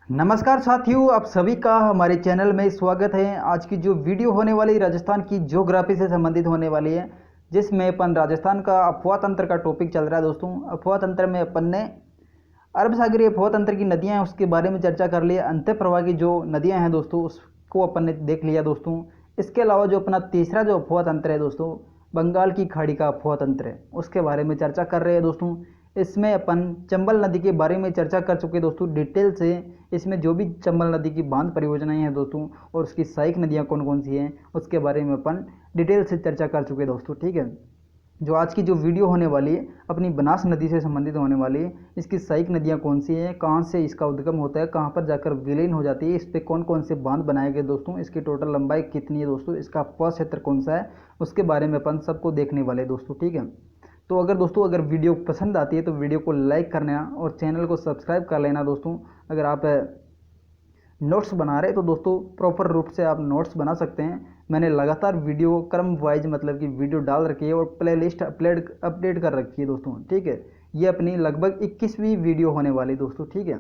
नमस्कार साथियों, आप सभी का हमारे चैनल में स्वागत है। आज की जो वीडियो होने वाली राजस्थान की ज्योग्राफी से संबंधित होने वाली है, जिसमें अपन राजस्थान का अफवाह तंत्र का टॉपिक चल रहा है। दोस्तों, अफवाह तंत्र में अपन ने अरब सागरीय अफवाह तंत्र की नदियां हैं उसके बारे में चर्चा कर ली। अंत्य प्रवाह की जो नदियां हैं दोस्तों, उसको अपन ने देख लिया दोस्तों। इसके अलावा जो अपना तीसरा जो अफवाह तंत्र है दोस्तों, बंगाल की खाड़ी का अफवाह तंत्र है, उसके बारे में चर्चा कर रहे हैं दोस्तों। इसमें अपन चंबल नदी के बारे में चर्चा कर चुके दोस्तों डिटेल से। इसमें जो भी चंबल नदी की बांध परियोजनाएं हैं दोस्तों और उसकी सहायक नदियां कौन कौन सी हैं, उसके बारे में अपन डिटेल से चर्चा कर चुके दोस्तों। ठीक है, जो आज की जो वीडियो होने वाली है अपनी बनास नदी से संबंधित होने वाली है। इसकी सहायक नदियां कौन सी हैं, कहाँ से इसका उद्गम होता है, कहाँ पर जाकर विलीन हो जाती है, इस पर कौन कौन से बांध बनाए गए दोस्तों, इसकी टोटल लंबाई कितनी है दोस्तों, इसका अफवाह क्षेत्र कौन सा है, उसके बारे में अपन सबको देखने वाले दोस्तों। ठीक है, तो अगर वीडियो पसंद आती है तो वीडियो को लाइक करना और चैनल को सब्सक्राइब कर लेना दोस्तों। अगर आप नोट्स बना रहे तो दोस्तों प्रॉपर रूप से आप नोट्स बना सकते हैं। मैंने लगातार वीडियो क्रम वाइज मतलब कि वीडियो डाल रखी है और प्लेलिस्ट अपडेट कर रखी है दोस्तों। ठीक है, ये अपनी लगभग 21वीं वीडियो होने वाली दोस्तों। ठीक है,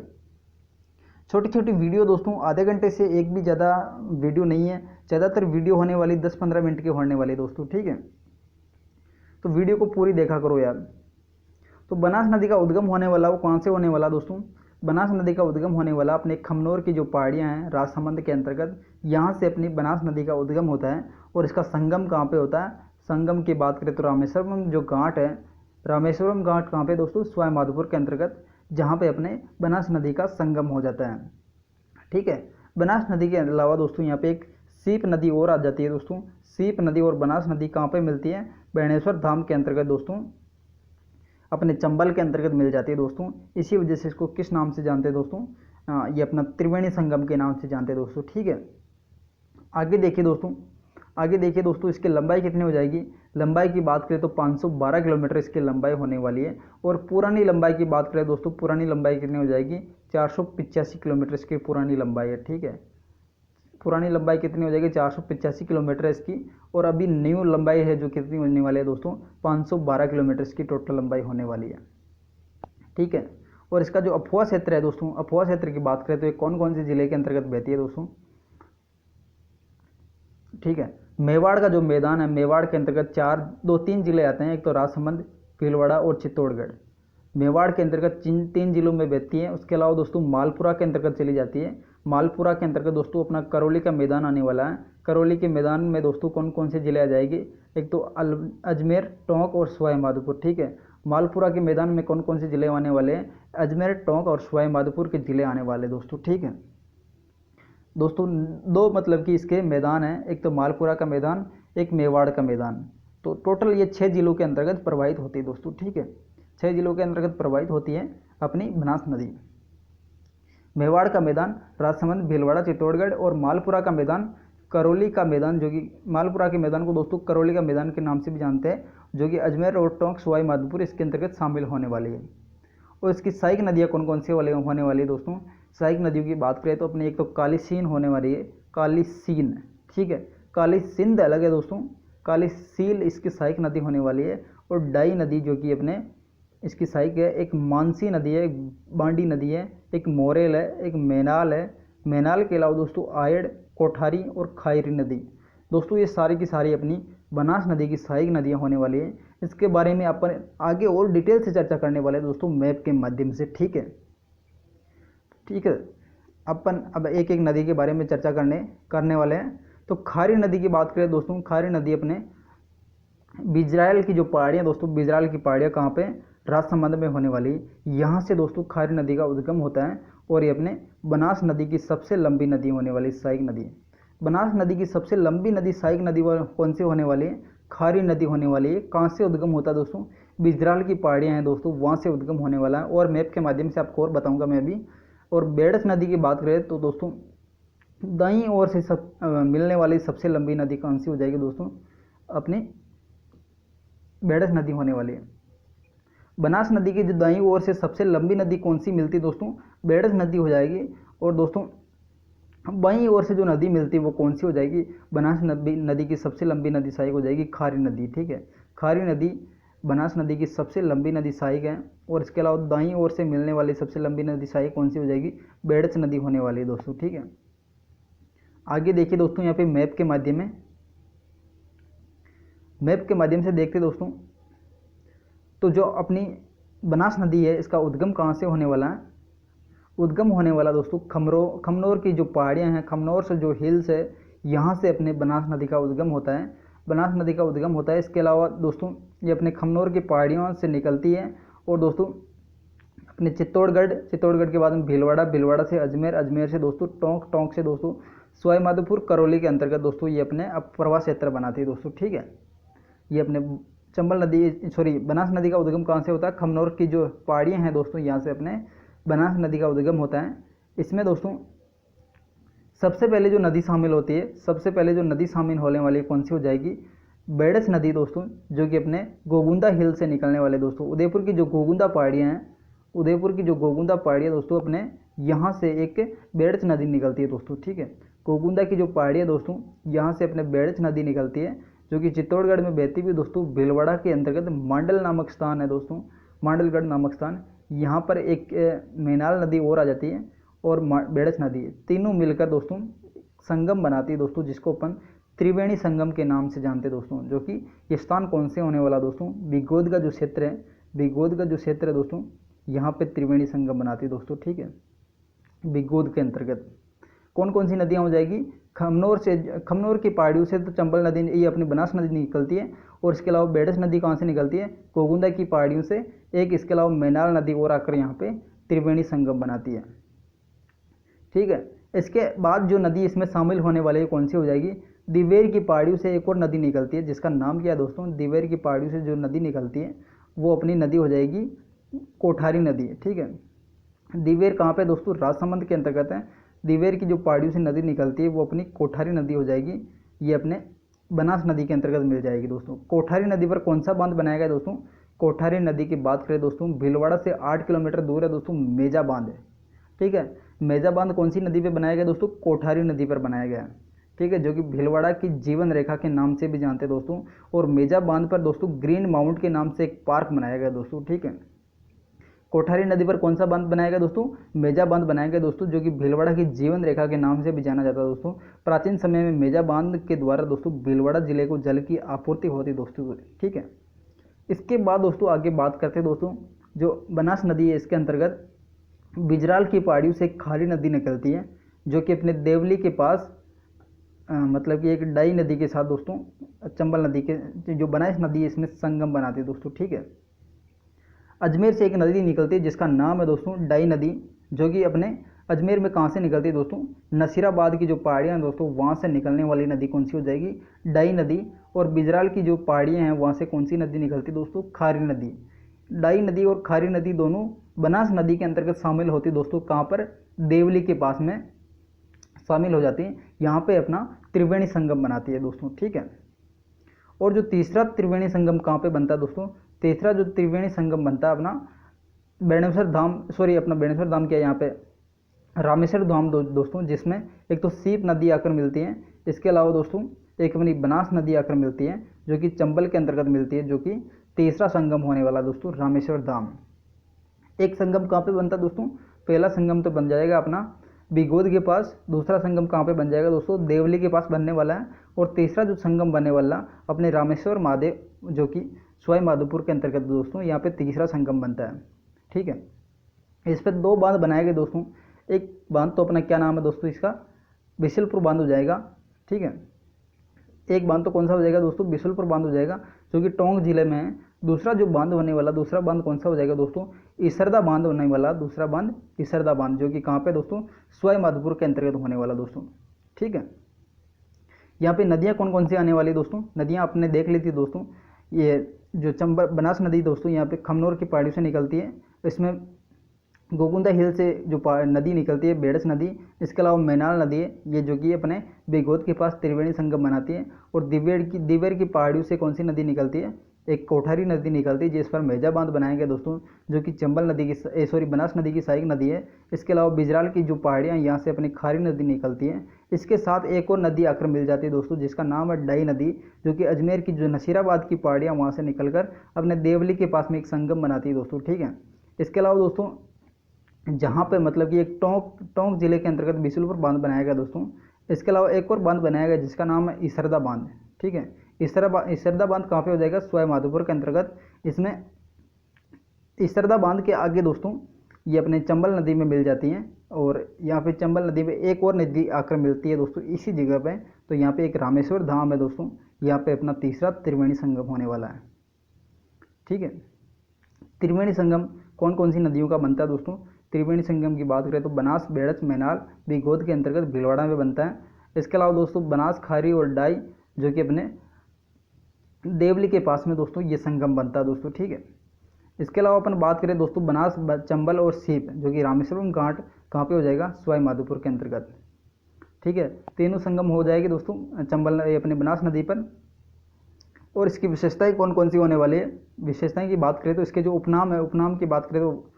छोटी छोटी वीडियो दोस्तों, आधे घंटे से एक भी ज़्यादा वीडियो नहीं है। ज़्यादातर वीडियो होने वाली 10-15 मिनट की होने वाली दोस्तों। ठीक है, तो वीडियो को पूरी देखा करो यार। तो बनास नदी का उद्गम होने वाला वो कहाँ से होने वाला दोस्तों? बनास नदी का उद्गम होने वाला अपने खमनोर की जो पहाड़ियाँ हैं राजसमंद के अंतर्गत, यहाँ से अपनी बनास नदी का उद्गम होता है। और इसका संगम कहाँ पे होता है? संगम की बात करें तो रामेश्वरम जो घाट है, रामेश्वरम घाट कहाँ पे दोस्तों? सवाई माधोपुर के अंतर्गत, जहाँ पे अपने बनास नदी का संगम हो जाता है। ठीक है, बनास नदी के अलावा दोस्तों यहाँ पे एक सीप नदी और आ जाती है दोस्तों। सीप नदी और बनास नदी कहाँ पे मिलती है? बेणेश्वर धाम के अंतर्गत दोस्तों, अपने चंबल के अंतर्गत मिल जाती है दोस्तों। इसी वजह से इसको किस नाम से जानते हैं दोस्तों? ये अपना त्रिवेणी संगम के नाम से जानते हैं दोस्तों। ठीक है, आगे देखिए दोस्तों इसकी लंबाई कितनी हो जाएगी। लंबाई की बात करें तो 512 किलोमीटर इसकी लंबाई होने वाली है। और पुरानी लंबाई की बात करें दोस्तों, पुरानी लंबाई कितनी हो जाएगी? 485 किलोमीटर इसकी पुरानी लंबाई है। ठीक है, पुरानी लंबाई कितनी हो जाएगी? 485 किलोमीटर इसकी। और अभी न्यू लंबाई है जो कितनी होने वाली है दोस्तों? 512 किलोमीटर इसकी टोटल लंबाई होने वाली है। ठीक है, और इसका जो अफवाह क्षेत्र है दोस्तों, अफवाह क्षेत्र की बात करें तो ये कौन कौन से जिले के अंतर्गत बहती है दोस्तों? ठीक है, मेवाड़ का जो मैदान है, मेवाड़ के अंतर्गत 3 जिले आते हैं। एक तो राजसमंद, भीलवाड़ा और चित्तौड़गढ़। मेवाड़ के अंतर्गत 3 जिलों में बहती है। उसके अलावा दोस्तों मालपुरा के अंतर्गत चली जाती है। मालपुरा के अंतर्गत दोस्तों अपना करौली का मैदान आने वाला है। करौली के मैदान में दोस्तों कौन कौन से जिले आ जाएंगे? एक तो अजमेर, टोंक और सवाई माधोपुर। ठीक है, मालपुरा के मैदान में कौन कौन से जिले आने वाले हैं? अजमेर, टोंक और सवाई माधोपुर के जिले आने वाले दोस्तों। ठीक है दोस्तों, दो मतलब कि इसके मैदान हैं, एक तो मालपुरा का मैदान, एक मेवाड़ का मैदान। तो टोटल ये 6 जिलों के अंतर्गत प्रवाहित होती है दोस्तों। ठीक है, 6 जिलों के अंतर्गत प्रवाहित होती है अपनी बनास नदी। मेवाड़ का मैदान राजसमंद, भीलवाड़ा, चित्तौड़गढ़ और मालपुरा का मैदान करौली का मैदान, जो कि मालपुरा के मैदान को दोस्तों करौली का मैदान के नाम से भी जानते हैं, जो कि अजमेर और टोंक, सवाई माधोपुर इसके अंतर्गत शामिल होने वाली है। और इसकी सहायक नदियाँ कौन कौन सी होने वाली है दोस्तों? सहायक नदियों की बात करें तो अपनी एक तो काली सीन होने वाली है, काली सीन। ठीक है, काली सिंध अलग है दोस्तों, काली सील इसकी सहायक नदी होने वाली है। और डाई नदी जो कि अपने इसकी सहायक है, एक मानसी नदी है, एक बांडी नदी है, एक मोरेल है, एक मैनाल है। मैनाल के अलावा दोस्तों आयड़, कोठारी और खायरी नदी। दोस्तों ये सारी की सारी अपनी बनास नदी की सहायक नदियाँ होने वाली है। इसके बारे में अपन आगे और डिटेल से चर्चा करने वाले हैं दोस्तों मैप के माध्यम से। ठीक है, अपन अब एक एक नदी के बारे में चर्चा करने वाले हैं। तो खारी नदी की बात करें दोस्तों, खारी नदी अपने बिजराइल की जो पहाड़ियाँ दोस्तों, बिजराइल की पहाड़ियाँ कहाँ पे? राजसमंद में होने वाली। यहाँ से दोस्तों खारी नदी का उद्गम होता है और ये अपने बनास नदी की सबसे लंबी नदी होने वाली, सहायक नदी। बनास नदी की सबसे लंबी नदी, सहायक नदी कौन सी होने वाली है? खारी नदी होने वाली है। कहाँ से उद्गम होता है दोस्तों? बिजराइल की पहाड़ियाँ हैं दोस्तों, वहाँ से उद्गम होने वाला है। और मैप के माध्यम से आपको और बताऊँगा मैं अभी। और बेड़स नदी की बात करें तो दोस्तों दाईं ओर से मिलने वाली सबसे लंबी नदी कौन सी हो जाएगी दोस्तों? अपनी बेड़स नदी होने वाली है। बनास नदी की जो दाईं ओर से सबसे लंबी नदी कौन सी मिलती है दोस्तों? बेड़स नदी हो जाएगी। और दोस्तों बाईं ओर से जो नदी मिलती है वो कौन सी हो जाएगी? बनास नदी की सबसे लंबी नदी सहायक हो जाएगी खारी नदी। ठीक है, खारी नदी बनास नदी की सबसे लंबी नदी सहायक है, और इसके अलावा दाईं ओर से मिलने वाली सबसे लंबी नदी सहायक कौन सी हो जाएगी, बेड़च नदी होने वाली है दोस्तों। ठीक है, आगे देखिए दोस्तों, यहाँ पे मैप के माध्यम से देखते दोस्तों, तो जो अपनी बनास नदी है इसका उद्गम कहाँ से होने वाला है, उद्गम होने वाला दोस्तों खमनोर की जो पहाड़ियाँ हैं, खमनोर से जो हिल्स है, यहाँ से अपने बनास नदी का उद्गम होता है, बनास नदी का उद्गम होता है। इसके अलावा दोस्तों ये अपने खमनोर की पहाड़ियों से निकलती है, और दोस्तों अपने चित्तौड़गढ़ के बाद में भीलवाड़ा से अजमेर से दोस्तों टोंक से दोस्तों सवाई माधोपुर करौली के अंतर्गत दोस्तों ये अपने अब प्रवाह क्षेत्र बनाती है दोस्तों। ठीक है, ये अपने बनास नदी का उद्गम कहाँ से होता है, खमनोर की जो पहाड़ियाँ हैं दोस्तों, यहाँ से अपने बनास नदी का उद्गम होता है। इसमें दोस्तों सबसे पहले जो नदी शामिल होती है, सबसे पहले जो नदी शामिल होने वाली कौन सी हो जाएगी, बेड़च नदी दोस्तों, जो कि अपने गोगुंदा हिल से निकलने वाले दोस्तों, उदयपुर की जो गोगुंदा पहाड़ियाँ हैं, दोस्तों अपने यहाँ से एक बेड़च नदी निकलती है दोस्तों। ठीक है, गोगुंदा की जो पहाड़ियाँ दोस्तों, यहाँ से अपने बेड़च नदी निकलती है, जो कि चित्तौड़गढ़ में बहती हुई दोस्तों भीलवाड़ा के अंतर्गत मांडल नामक स्थान है दोस्तों, मांडलगढ़ नामक स्थान, यहाँ पर एक मेनाल नदी और आ जाती है, और बेड़च नदी है, तीनों मिलकर दोस्तों संगम बनाती है दोस्तों, जिसको अपन त्रिवेणी संगम के नाम से जानते हैं दोस्तों। जो कि ये स्थान कौन से होने वाला दोस्तों, बिगोद का जो क्षेत्र है दोस्तों, यहाँ पे त्रिवेणी संगम बनाती है दोस्तों। ठीक है, बिगोद के अंतर्गत कौन कौन सी नदियाँ हो जाएगी, खमनोर की पहाड़ियों से तो चंबल नदी, ये अपनी बनास नदी निकलती है, और इसके अलावा बेड़च नदी कहाँ से निकलती है, गोगुंदा की पहाड़ियों से एक, इसके अलावा मैनाल नदी और आकर यहाँ पे त्रिवेणी संगम बनाती है। ठीक है, इसके बाद जो नदी इसमें शामिल होने वाली है कौन सी हो जाएगी, दिवेर की पहाड़ियों से एक और नदी निकलती है, जिसका नाम क्या है दोस्तों, दिवेर की पहाड़ियों से जो नदी निकलती है वो अपनी नदी हो जाएगी कोठारी नदी। ठीक है, दिवेर कहाँ पे दोस्तों, राजसमंद के अंतर्गत है। दिवेर की जो पहाड़ियों से नदी निकलती है वो अपनी कोठारी नदी हो जाएगी, ये अपने बनास नदी के अंतर्गत मिल जाएगी दोस्तों। कोठारी नदी पर कौन सा बांध बनाया गया दोस्तों, कोठारी नदी की बात करें दोस्तों, भीलवाड़ा से 8 किलोमीटर दूर है दोस्तों मेजा बांध है। ठीक है, मेजा बांध कौन सी नदी पे बनाया गया दोस्तों, कोठारी नदी पर बनाया गया है। ठीक है, जो कि भीलवाड़ा की जीवन रेखा के नाम से भी जानते हैं दोस्तों, और मेजा बांध पर दोस्तों ग्रीन माउंट के नाम से एक पार्क बनाया गया दोस्तों। ठीक है, कोठारी नदी पर कौन सा बांध बनाया गया दोस्तों, मेजा बांध बनाया गया दोस्तों, जो कि भीलवाड़ा की जीवन रेखा के नाम से भी जाना जाता है दोस्तों। प्राचीन समय में मेजा बांध के द्वारा दोस्तों भीलवाड़ा जिले को जल की आपूर्ति होती दोस्तों। ठीक है, इसके बाद दोस्तों आगे बात करते हैं दोस्तों, जो बनास नदी है इसके अंतर्गत बिजराल की पहाड़ियों से एक खारी नदी निकलती है, जो कि अपने देवली के पास मतलब कि एक डाई नदी के साथ दोस्तों चंबल नदी के जो बनास नदी है इसमें संगम बनाती है दोस्तों। ठीक है, अजमेर से एक नदी निकलती है जिसका नाम है दोस्तों डाई नदी, जो कि अपने अजमेर में कहाँ से निकलती है दोस्तों, नसीराबाद की जो पहाड़ियाँ हैं दोस्तों वहाँ से निकलने वाली नदी कौन सी हो जाएगी, डाई नदी। और बिजराल की जो पहाड़ियाँ हैं वहाँ से कौन सी नदी निकलती है दोस्तों, खारी नदी। डाई नदी और खारी नदी दोनों बनास नदी के अंतर्गत शामिल होती है दोस्तों, कहाँ पर, देवली के पास में शामिल हो जाती है, यहाँ पे अपना त्रिवेणी संगम बनाती है दोस्तों। ठीक है, और जो तीसरा त्रिवेणी संगम कहाँ पे बनता है दोस्तों, तीसरा जो त्रिवेणी संगम बनता है अपना बेणेश्वर धाम क्या है यहाँ पे, रामेश्वर धाम दोस्तों, जिसमें एक तो सीप नदी आकर मिलती है, इसके अलावा दोस्तों एक अपनी बनास नदी आकर मिलती है, जो कि चंबल के अंतर्गत मिलती है, जो कि तीसरा संगम होने वाला दोस्तों रामेश्वर धाम। एक संगम कहाँ पे बनता है दोस्तों, पहला संगम तो बन जाएगा अपना बिगोद के पास, दूसरा संगम कहाँ पे बन जाएगा दोस्तों, देवली के पास बनने वाला है, और तीसरा जो संगम बनने वाला अपने रामेश्वर महादेव, जो कि सवाई माधोपुर के अंतर्गत दोस्तों यहाँ पे तीसरा संगम बनता है। ठीक है, इस पर 2 बांध बनाए गए दोस्तों, एक बांध तो अपना क्या नाम है दोस्तों इसका, बिशलपुर बांध हो जाएगा। ठीक है, एक बांध तो कौन सा हो जाएगा दोस्तों, बिशलपुर बांध हो जाएगा, जो कि टोंक जिले में है। दूसरा जो बांध होने वाला, दूसरा बांध कौन सा हो जाएगा दोस्तों, इसरदा बांध होने वाला, दूसरा बांध इसरदा बांध, जो कि कहाँ पे दोस्तों, सवाई माधोपुर के अंतर्गत होने वाला दोस्तों। ठीक है, यहाँ पे नदियाँ कौन कौन सी आने वाली दोस्तों, नदियाँ आपने देख ली थी दोस्तों, ये जो चंबल बनास नदी दोस्तों यहाँ पे खमनोर की पहाड़ियों से निकलती है, इसमें गोगुंदा हिल से जो नदी निकलती है बेड़च नदी, इसके अलावा मैनाल नदी है, ये जो कि अपने बेगोद के पास त्रिवेणी संगम बनाती है। और दिवेर की पहाड़ियों से कौन सी नदी निकलती है, एक कोठारी नदी निकलती है जिस पर मेजा बांध बनाया गया दोस्तों, जो कि चंबल नदी की बनास नदी की सहायक नदी है। इसके अलावा बिजराल की जो पहाड़ियाँ यहाँ से अपनी खारी नदी निकलती है। इसके साथ एक और नदी आकर मिल जाती है दोस्तों, जिसका नाम है डाई नदी, जो कि अजमेर की जो नसीराबाद की पहाड़ियाँ वहाँ से निकलकर अपने देवली के पास में एक संगम बनाती है दोस्तों, ठीक है। इसके अलावा दोस्तों जहाँ पे मतलब कि एक टोंक जिले के अंतर्गत बिशुलपुर बांध बनाया गया दोस्तों। इसके अलावा एक और बांध बनाया गया जिसका नाम है इसरदा बांध, ठीक है। इसरदा बांध कहाँ पे हो जाएगा, सवाई माधोपुर के अंतर्गत। इसमें इसरदा बांध के आगे दोस्तों ये अपने चंबल नदी में मिल जाती हैं, और यहाँ पे चंबल नदी में एक और नदी आकर मिलती है दोस्तों इसी जगह पे। तो यहाँ पे एक रामेश्वर धाम है दोस्तों, यहाँ पे अपना तीसरा त्रिवेणी संगम होने वाला है, ठीक है। त्रिवेणी संगम कौन कौन सी नदियों का बनता है दोस्तों? त्रिवेणी संगम की बात करें तो बनास, बेड़च, मैनाल, बिगोद के अंतर्गत भीलवाड़ा में बनता है। इसके अलावा दोस्तों बनास, खारी और डाई जो कि अपने देवली के पास में दोस्तों ये संगम बनता है दोस्तों, ठीक है। इसके अलावा अपन बात करें दोस्तों बनास, चंबल और सीप जो कि रामेश्वरम घाट कहाँ पे हो जाएगा, सवाई माधोपुर के अंतर्गत, ठीक है। तीनों संगम हो जाएगी दोस्तों चंबल अपने बनास नदी पर। और इसकी विशेषताएं कौन कौन सी होने वाली है? विशेषताएं की बात करें तो इसके जो उपनाम है, उपनाम की बात करें तो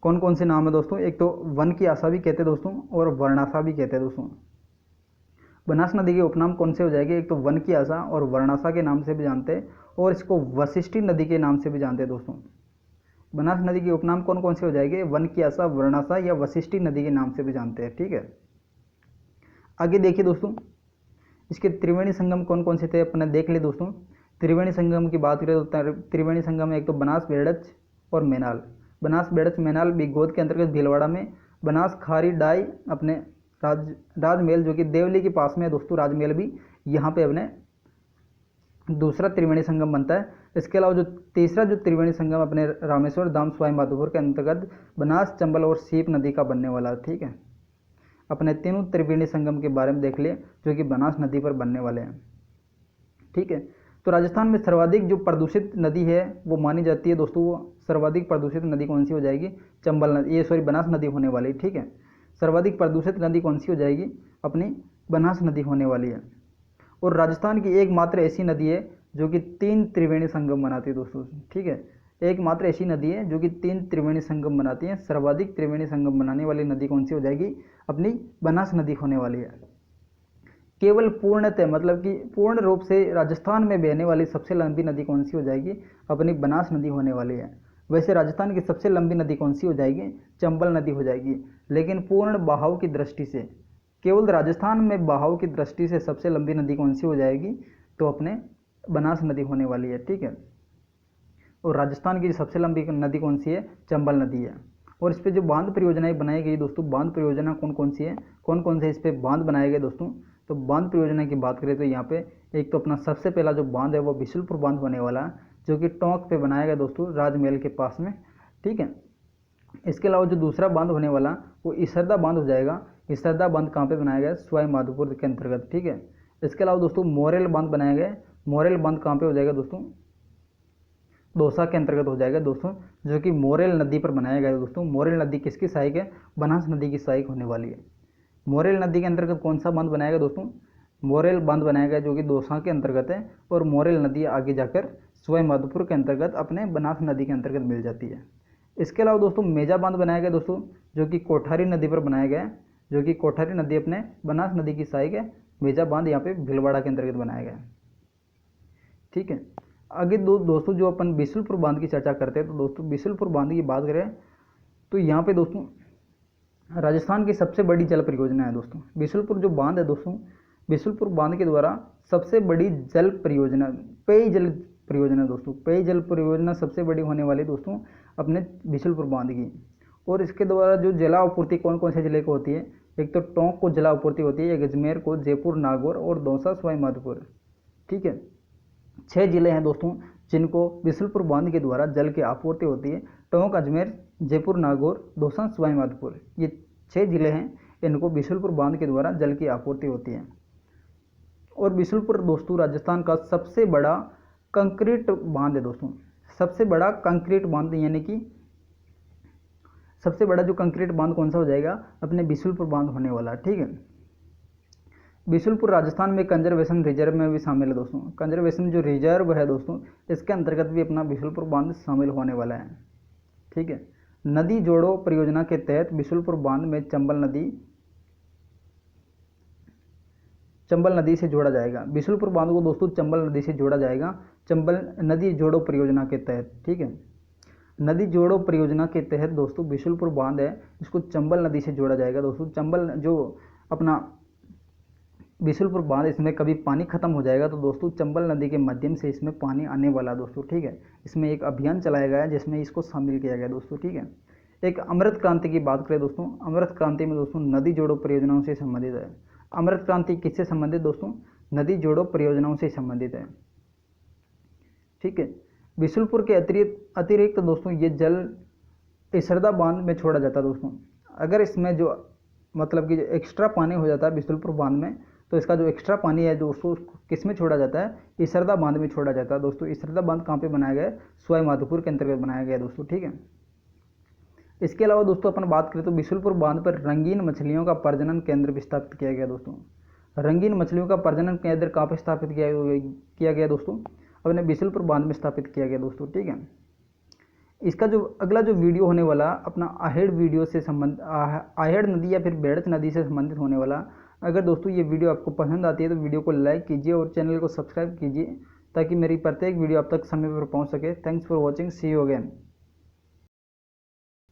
कौन कौन से नाम है दोस्तों? एक तो वन की आशा भी कहते हैं दोस्तों, और वर्णाशा भी कहते हैं दोस्तों। बनास नदी के उपनाम कौन से हो जाएंगे? एक तो वन की आशा और वर्णाशा के नाम से भी जानते हैं, और इसको वशिष्ठी नदी के नाम से भी जानते हैं दोस्तों। बनास नदी के उपनाम कौन कौन से हो जाएंगे? वन की आशा, वर्णाशा या वशिष्ठी नदी के नाम से भी जानते हैं, ठीक है। आगे देखिए दोस्तों इसके त्रिवेणी संगम कौन कौन से थे अपने देख ले दोस्तों। त्रिवेणी संगम की बात करें तो त्रिवेणी संगम एक तो बनास, बेड़च और मैनाल। बनास, बेड़च, मैनाल बिगोद के अंतर्गत भीलवाड़ा में। बनास, खारी, डाई अपने राजमहल जो कि देवली के पास में है दोस्तों, राजमहल भी यहाँ पे अपने दूसरा त्रिवेणी संगम बनता है। इसके अलावा जो तीसरा जो त्रिवेणी संगम अपने रामेश्वर धाम, सवाई माधोपुर के अंतर्गत बनास, चंबल और सीप नदी का बनने वाला है, ठीक है। अपने तीनों त्रिवेणी संगम के बारे में देख लिए जो कि बनास नदी पर बनने वाले हैं, ठीक है। तो राजस्थान में सर्वाधिक जो प्रदूषित नदी है वो मानी जाती है दोस्तों, वो सर्वाधिक प्रदूषित नदी कौन सी हो जाएगी? चंबल नदी, ये बनास नदी होने वाली है, ठीक है। सर्वाधिक प्रदूषित नदी कौन सी हो जाएगी? अपनी बनास नदी होने वाली है। और राजस्थान की एकमात्र ऐसी नदी है जो कि 3 त्रिवेणी संगम बनाती है दोस्तों, ठीक है। एकमात्र ऐसी नदी है जो कि 3 त्रिवेणी संगम बनाती है। सर्वाधिक त्रिवेणी संगम बनाने वाली नदी कौन सी हो जाएगी? अपनी बनास नदी होने वाली है। केवल पूर्णतः मतलब कि पूर्ण रूप से राजस्थान में बहने वाली सबसे लंबी नदी कौन सी हो जाएगी? अपनी बनास नदी होने वाली है। वैसे राजस्थान की सबसे लंबी नदी कौन सी हो जाएगी? चंबल नदी हो जाएगी। लेकिन पूर्ण बहाव की दृष्टि से, केवल राजस्थान में बहाव की दृष्टि से सबसे लंबी नदी कौन सी हो जाएगी? तो अपने बनास नदी होने वाली है, ठीक है। और राजस्थान की सबसे लंबी नदी कौन सी है? चंबल नदी है। और इस पर जो बांध परियोजनाएं बनाई गई दोस्तों, बांध परियोजना कौन कौन सी है, कौन कौन से इस पर बांध बनाए गए दोस्तों? तो बांध परियोजना की बात करें तो यहाँ पे एक तो अपना सबसे पहला जो बांध है वो बिशुलपुर बांध होने वाला है, जो कि टोंक पे बनाया गया दोस्तों, राजमहल के पास में, ठीक है। इसके अलावा जो दूसरा बांध होने वाला वो इसरदा बांध हो जाएगा। इसरदा बांध कहाँ पे बनाया गया? सवाई माधोपुर के अंतर्गत, ठीक है। इसके अलावा दोस्तों मोरेल बांध बनाया गया। मोरेल बांध कहाँ पे हो जाएगा दोस्तों? दौसा के अंतर्गत हो जाएगा दोस्तों, जो कि मोरेल नदी पर बनाया गया है दोस्तों। मोरेल नदी किसकी सहायक है? बनास नदी की सहायक होने वाली है। मोरेल नदी के अंतर्गत कौन सा बांध बनाया गया दोस्तों? मोरेल बांध बनाया गया, जो कि दौसा के अंतर्गत है। और मोरेल नदी आगे जाकर सवाई माधोपुर के अंतर्गत अपने बनास नदी के अंतर्गत मिल जाती है। इसके अलावा दोस्तों मेजा बांध बनाया गया दोस्तों, जो कि कोठारी नदी पर बनाया गया है, जो कि कोठारी नदी अपने बनास नदी की सहायक है। मेजा बांध यहाँ पे भीलवाड़ा के अंतर्गत बनाया गया है, ठीक है। आगे दोस्तों जो अपन बिशुलपुर बांध की चर्चा करते हैं, तो दोस्तों बिशुलपुर बांध की बात करें तो यहाँ पे दोस्तों राजस्थान की सबसे बड़ी जल परियोजना है दोस्तों। बिशुलपुर जो बांध है दोस्तों, बिशुलपुर बांध के द्वारा सबसे बड़ी जल परियोजना, पेयजल परियोजना दोस्तों, पेयजल परियोजना सबसे बड़ी होने वाली दोस्तों अपने बिशुलपुर बांध की। और इसके द्वारा जो जलापूर्ति कौन कौन से जिले को होती है? एक तो टोंक को जलापूर्ति होती है, एक अजमेर को, जयपुर, नागौर और दौसा, सवाई माधोपुर, ठीक है। 6 जिले हैं दोस्तों जिनको बिशुलपुर बांध के द्वारा जल की आपूर्ति होती है। टोंक, अजमेर, जयपुर, नागौर, दौसा, सवाई माधोपुर, ये 6 जिले हैं, इनको बिशुलपुर बांध के द्वारा जल की आपूर्ति होती है। और बिशुलपुर दोस्तों राजस्थान का सबसे बड़ा कंक्रीट बांध है दोस्तों, सबसे बड़ा कंक्रीट बांध, यानी कि सबसे बड़ा जो कंक्रीट बांध कौन सा हो जाएगा? अपने बिशुलपुर बांध होने वाला, ठीक है। बिशुलपुर राजस्थान में कंजर्वेशन रिजर्व में भी शामिल है दोस्तों। कंजर्वेशन जो रिजर्व है दोस्तों, इसके अंतर्गत भी अपना बिशुलपुर बांध शामिल होने वाला है। ठीक है। नदी जोड़ो परियोजना के तहत बिशुलपुर बांध में चंबल नदी से जोड़ा जाएगा। बिशुलपुर बांध को दोस्तों चंबल नदी से जोड़ा जाएगा, चंबल नदी जोड़ो परियोजना के तहत। ठीक है। नदी जोड़ो परियोजना के तहत दोस्तों बिशुलपुर बांध है, इसको चंबल नदी से जोड़ा जाएगा दोस्तों। चंबल जो अपना बिशुलपुर बांध, इसमें कभी पानी खत्म हो जाएगा तो दोस्तों चंबल नदी के माध्यम से इसमें पानी आने वाला दोस्तों। ठीक है। इसमें एक अभियान चलाया गया है जिसमें इसको शामिल किया गया दोस्तों। ठीक है। एक अमृत क्रांति की बात करें दोस्तों, अमृत क्रांति में दोस्तों नदी जोड़ो परियोजनाओं से संबंधित है। अमृत क्रांति किससे संबंधित दोस्तों? नदी जोड़ो परियोजनाओं से संबंधित है। ठीक है। बिशुलपुर के अतिरिक्त दोस्तों ये जल इसरदा बांध में छोड़ा जाता है दोस्तों। अगर इसमें जो मतलब कि एक्स्ट्रा पानी हो जाता है बिशुलपुर बांध में, तो इसका जो एक्स्ट्रा पानी है दोस्तों किस में छोड़ा जाता है? इसरदा बांध में छोड़ा जाता है दोस्तों। इसरदा बांध कहाँ पे बनाया गया है? सवाई माधोपुर के अंतर्गत बनाया गया है दोस्तों। ठीक है। इसके अलावा दोस्तों अपन बात करें तो बिशुलपुर बांध पर रंगीन मछलियों का प्रजनन केंद्र भी स्थापित किया गया दोस्तों। रंगीन मछलियों का प्रजनन केंद्र कहाँ पर स्थापित किया गया दोस्तों? अपने बिशुलपुर बांध में स्थापित किया गया दोस्तों। ठीक है। इसका जो अगला जो वीडियो होने वाला अपना आहेड़ वीडियो से संबंध आहेड़ नदी या फिर बेड़च नदी से संबंधित होने वाला। अगर दोस्तों ये वीडियो आपको पसंद आती है तो वीडियो को लाइक कीजिए और चैनल को सब्सक्राइब कीजिए ताकि मेरी प्रत्येक वीडियो आप तक समय पर पहुंच सके। Thanks for watching, see you again.